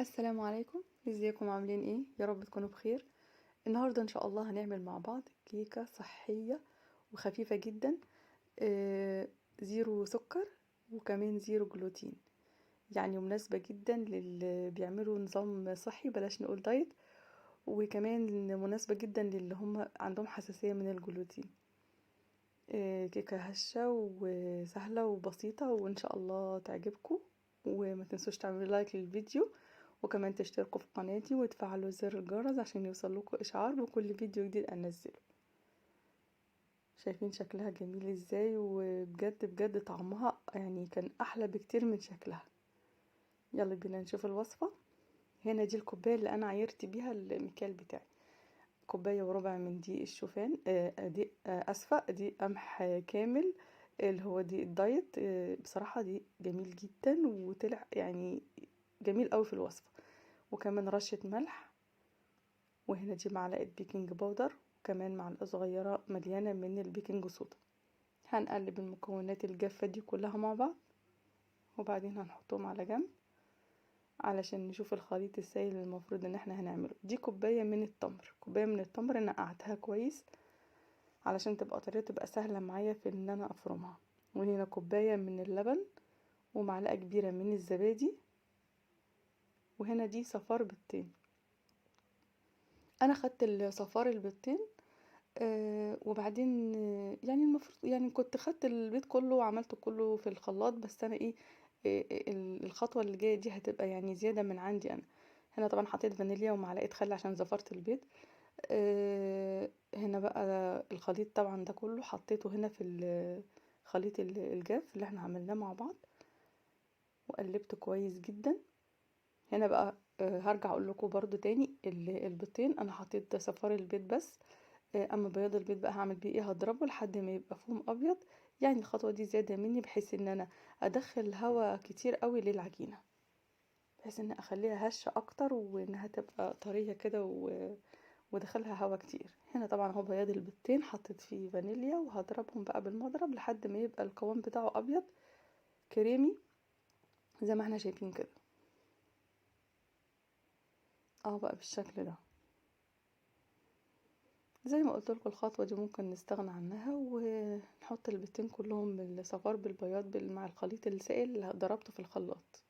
السلام عليكم، ازيكم عاملين ايه؟ يا رب تكونوا بخير. النهارده ان شاء الله هنعمل مع بعض كيكه صحيه وخفيفه جدا. زيرو سكر وكمان زيرو جلوتين، يعني مناسبه جدا للي بيعملوا نظام صحي، بلاش نقول دايت. وكمان مناسبه جدا للي هم عندهم حساسيه من الجلوتين. كيكه هشه وسهله وبسيطه، وان شاء الله تعجبكم. وما تنسوش تعملوا لايك للفيديو، وكمان تشتركوا في قناتي وتفعلوا زر الجرس عشان يوصلكوا اشعار بكل فيديو جديد انزله. شايفين شكلها جميل ازاي؟ وبجد بجد طعمها يعني كان احلى بكتير من شكلها. يلا بينا نشوف الوصفة. هنا دي الكوباية اللي انا عايرت بيها المكيال بتاعي. كوباية وربع من دقيق الشوفان، دقيق، اسفة، دقيق قمح كامل، اللي هو دقيق الدايت. بصراحة دقيق جميل جدا وطلع يعني جميل قوي في الوصفة. وكمان رشة ملح. وهنا دي معلقة بيكنج باودر، وكمان معلقة صغيرة مليانة من البيكنج صودا. هنقلب المكونات الجافة دي كلها مع بعض، وبعدين هنحطهم على جنب علشان نشوف الخليط السائل اللي المفروض ان احنا هنعمله. دي كوباية من التمر، كوباية من التمر نقعتها كويس علشان تبقى طريقة تبقى سهلة معايا في ان انا افرمها. وهنا كوباية من اللبن، ومعلقة كبيرة من الزبادي. وهنا دي صفار بيضتين. انا خدت صفار البيضتين، وبعدين يعني المفروض يعني كنت خدت البيض كله وعملته كله في الخلاط، بس انا ايه، الخطوة اللي جاية دي هتبقى يعني زيادة من عندي انا. هنا طبعا حطيت فانيليا ومعلقة خل عشان زفرت البيض. هنا بقى الخليط طبعا ده كله حطيته هنا في الخليط الجاف اللي احنا عملناه مع بعض، وقلبته كويس جدا. هنا بقى هرجع اقول لكم برضو تاني، البيضتين انا حطيت صفار البيض بس. اما بياض البيض بقى هعمل بيه ايه، هضربه لحد ما يبقى فوم ابيض. يعني الخطوه دي زياده مني بحيث ان انا ادخل هواء كتير قوي للعجينه، بحيث ان اخليها هشه اكتر وانها تبقى طريه كده ودخلها هواء كتير. هنا طبعا هو بياض البيضتين حطيت فيه فانيليا، وهضربهم بقى بالمضرب لحد ما يبقى القوام بتاعه ابيض كريمي زي ما احنا شايفين كده. بقى بالشكل ده. زي ما قلت لكم الخطوه دي ممكن نستغنى عنها ونحط البيضتين كلهم بالصفار بالبياض مع الخليط السائل اللي ضربته في الخلاط.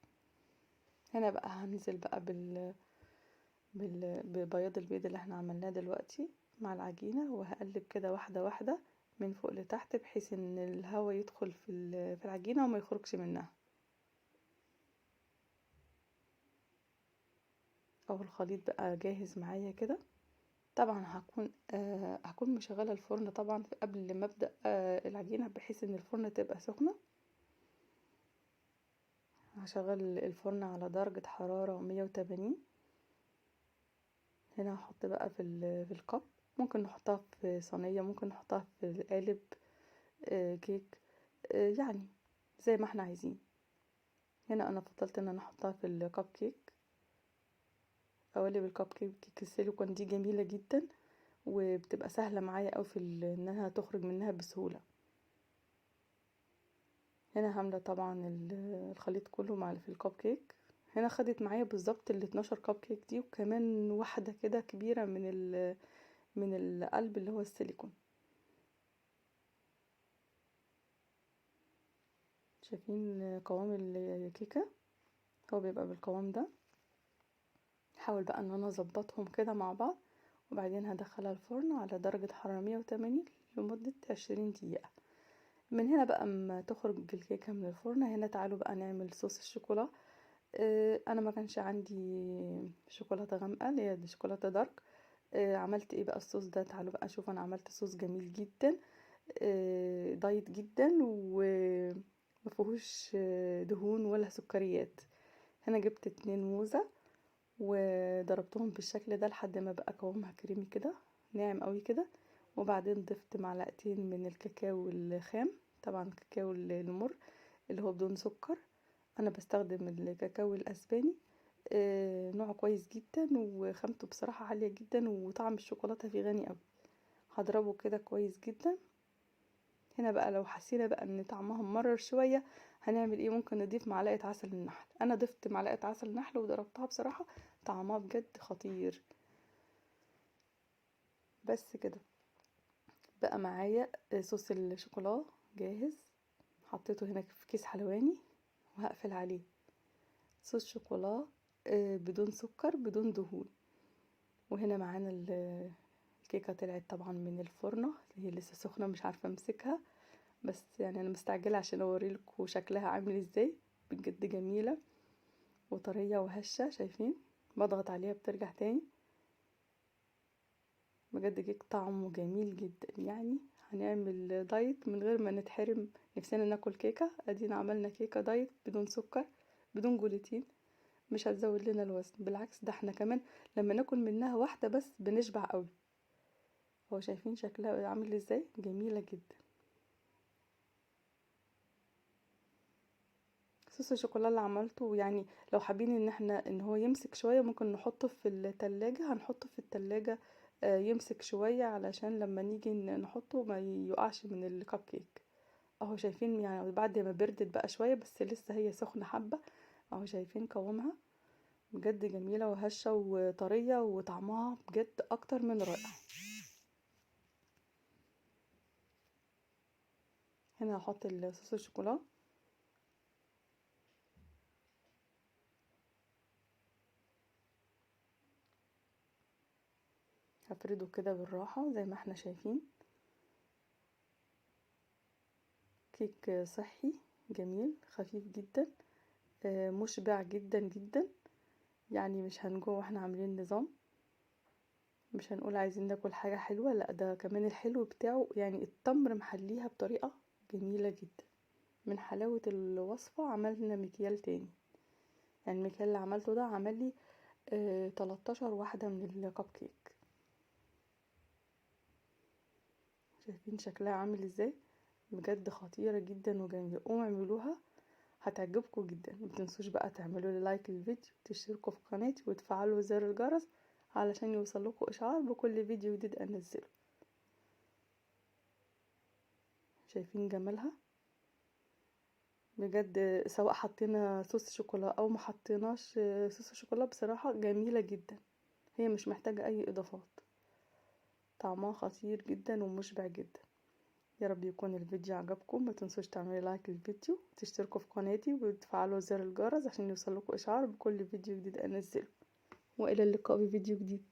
هنا بقى هنزل بقى ببياض البيض اللي احنا عملناه دلوقتي مع العجينه، وهقلب كده واحده واحده من فوق لتحت بحيث ان الهواء يدخل في العجينه وما يخرجش منها. او الخليط بقى جاهز معايا كده. طبعا هكون مشغله الفرن طبعا قبل ما ابدا العجينه، بحيث ان الفرن تبقى سخنه. هشغل الفرن على درجه حراره 180. هنا هحط بقى في الكب. ممكن نحطها في صينيه، ممكن نحطها في قالب كيك، يعني زي ما احنا عايزين. هنا انا فضلت ان انا احطها في الكب كيك. قوالب الكب كيك السيليكون دي جميله جدا، وبتبقى سهله معايا اوي في انها تخرج منها بسهوله. هنا هامله طبعا الخليط كله مع في الكب كيك. هنا خدت معايا بالظبط ال 12 كب كيك دي، وكمان واحده كده كبيره من القلب اللي هو السيليكون. شايفين قوام الكيكه؟ هو بيبقى بالقوام ده. هحاول بقى ان انا اظبطهم كده مع بعض، وبعدين هدخلها الفرن على درجة حرارة 180 لمدة 20 دقيقة. من هنا بقى اما تخرج الكيكة من الفرن، هنا تعالوا بقى نعمل صوص الشوكولا. انا ما كانش عندي شوكولاتة غامقة اللي هي دي شوكولاتة دارك. عملت ايه بقى الصوص ده؟ تعالوا بقى شوف. انا عملت صوص جميل جدا، دايت جدا ومفيهوش دهون ولا سكريات. هنا جبت 2 موزة وضربتهم بالشكل ده لحد ما بقى قوامها كريمي كده، ناعم قوي كده. وبعدين ضفت معلقتين من الكاكاو الخام، طبعا الكاكاو المر اللي هو بدون سكر. انا بستخدم الكاكاو الاسباني، نوعه كويس جدا وخامته بصراحة عالية جدا، وطعم الشوكولاتة فيه غني قوي. هضربه كده كويس جدا. هنا بقى لو حسينا بقى ان طعمها مرر شوية هنعمل ايه؟ ممكن نضيف معلقة عسل النحل. انا ضفت معلقة عسل نحل وضربتها، بصراحة طعمها بجد خطير. بس كده بقى معايا صوص الشوكولا جاهز، حطيته هنا في كيس حلواني وهقفل عليه. صوص شوكولا بدون سكر بدون دهون. وهنا معانا الكيكة طلعت طبعا من الفرنة، هي لسه سخنة مش عارفة امسكها، بس يعني انا مستعجلة عشان اوريلكوا شكلها عامل ازاي. بجد جميلة وطرية وهشة، شايفين؟ بضغط عليها بترجع تاني. بجد كيك طعمه جميل جدا، يعني هنعمل دايت من غير ما نتحرم نفسنا ناكل كيكة. ادينا عملنا كيكة دايت بدون سكر بدون جلوتين، مش هتزود لنا الوزن، بالعكس ده احنا كمان لما ناكل منها واحدة بس بنشبع قوي. هو شايفين شكلها عامل ازاي؟ جميلة جدا. صوص الشوكولا اللي عملته، يعني لو حابين ان هو يمسك شوية ممكن نحطه في التلاجة، هنحطه في التلاجة يمسك شوية علشان لما نيجي نحطه ما يقعش من الكب كيك. اهو شايفين يعني بعد ما بردت بقى شوية، بس لسه هي سخنة حبة. اهو شايفين قوامها بجد جميلة وهشة وطرية وطعمها بجد اكتر من رائع. هنا هحط صوص الشوكولا. هفرده كده بالراحة زي ما احنا شايفين. كيك صحي جميل خفيف جدا، مشبع جدا جدا. يعني مش هنجوع واحنا عاملين نظام، مش هنقول عايزين ناكل حاجة حلوة، لا ده كمان الحلو بتاعه يعني التمر محليها بطريقة جميلة جدا. من حلاوة الوصفة عملنا مكيال تاني، يعني المكيال اللي عملته ده عمل لي 13 واحدة من الكب كيك. شايفين شكلها عامل ازاي؟ بجد خطيرة جدا وجميلة، قوموا اعملوها هتعجبكم جدا. متنسوش بقى تعملوا لي لايك للفيديو، تشتركوا في قناتي وتفعلوا زر الجرس علشان يوصلكم اشعار بكل فيديو جديد انزله. شايفين جمالها؟ بجد سواء حطينا صوص شوكولا او ما حطيناش صوص شوكولا بصراحة جميلة جدا، هي مش محتاجة اي اضافات. طعمها خطير جدا ومشبع جدا. يا رب يكون الفيديو عجبكم، ما تنسوش تعملوا لايك للفيديو، تشتركوا في قناتي وتفعلوا زر الجرس عشان يوصلكوا اشعار بكل فيديو جديد انزله. والى اللقاء بفيديو جديد.